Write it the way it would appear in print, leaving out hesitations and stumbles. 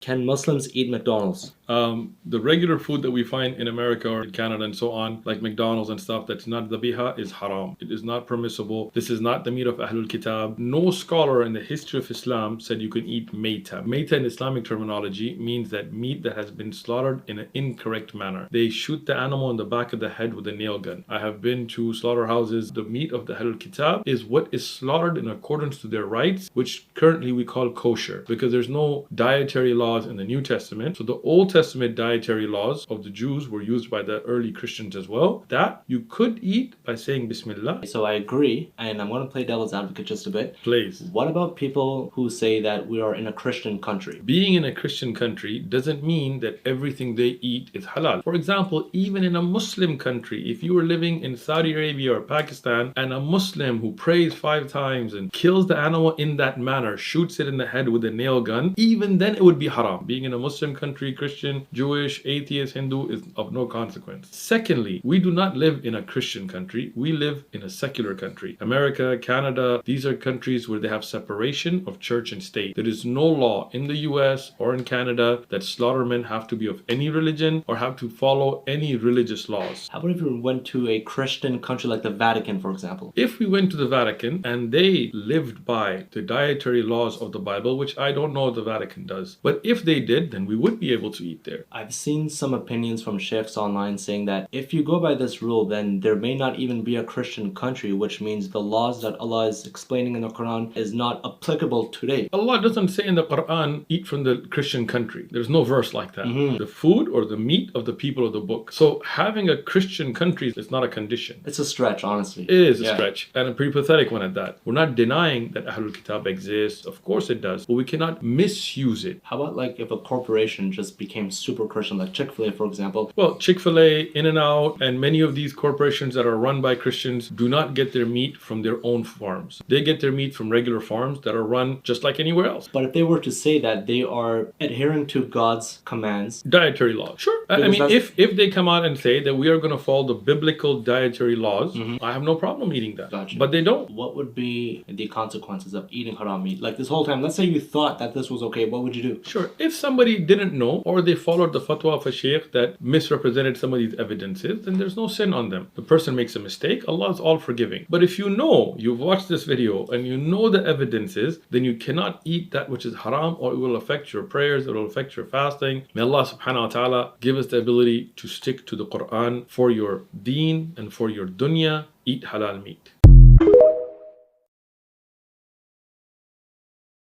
Can Muslims eat McDonald's? The regular food that we find in America or in Canada and so on, like McDonald's and stuff that's not dhabiha, is haram. It is not permissible. This is not the meat of Ahlul Kitab. No scholar in the history of Islam said you can eat meita. Meita in Islamic terminology means that meat that has been slaughtered in an incorrect manner. They shoot the animal in the back of the head with a nail gun. I have been to slaughterhouses. The meat of the Ahlul Kitab is what is slaughtered in accordance to their rites, which currently we call kosher, because there's no dietary laws in the New Testament. So the Old Testament dietary laws of the Jews were used by the early Christians as well. That you could eat by saying Bismillah. So I agree, and I'm going to play devil's advocate just a bit. Please. What about people who say that we are in a Christian country? Being in a Christian country doesn't mean that everything they eat is halal. For example, even in a Muslim country, if you were living in Saudi Arabia or Pakistan and a Muslim who prays 5 times and kills the animal in that manner, shoots it in the head with a nail gun, even then it would be haram. Being in a Muslim country, Christian, Jewish, atheist, Hindu is of no consequence. Secondly, we do not live in a Christian country. We live in a secular country. America, Canada, these are countries where they have separation of church and state. There is no law in the US or in Canada that slaughtermen have to be of any religion or have to follow any religious laws. How about if we went to a Christian country like the Vatican, for example? If we went to the Vatican and they lived by the dietary laws of the Bible, which I don't know if the Vatican does, but if they did, then we would be able to eat there. I've seen some opinions from sheikhs online saying that if you go by this rule, then there may not even be a Christian country, which means the laws that Allah is explaining in the Quran is not applicable today. Allah doesn't say in the Quran, eat from the Christian country. There's no verse like that. The food or the meat of the people of the book. So having a Christian country is not a condition. It's a stretch, honestly. It is a stretch, and a pretty pathetic one at that. We're not denying that Ahlul Kitab exists. Of course it does, but we cannot misuse it. How about like if a corporation just became super Christian, like Chick-fil-A, for example? Well, Chick-fil-A, In-N-Out, and many of these corporations that are run by Christians do not get their meat from their own farms. They get their meat from regular farms that are run just like anywhere else. But if they were to say that they are adhering to God's commands, dietary laws. Sure. I mean, if they come out and say that we are going to follow the biblical dietary laws, I have no problem eating that. Gotcha. But they don't. What would be the consequences of eating haram meat? Like this whole time, let's say you thought that this was okay, what would you do? Sure. If somebody didn't know or they followed the fatwa of a sheikh that misrepresented some of these evidences, then there's no sin on them. The person makes a mistake, Allah is all forgiving. But if you know, you've watched this video and you know the evidences, then you cannot eat that which is haram, or it will affect your prayers, it will affect your fasting. May Allah subhanahu wa ta'ala give us the ability to stick to the Quran for your deen and for your dunya. Eat halal meat.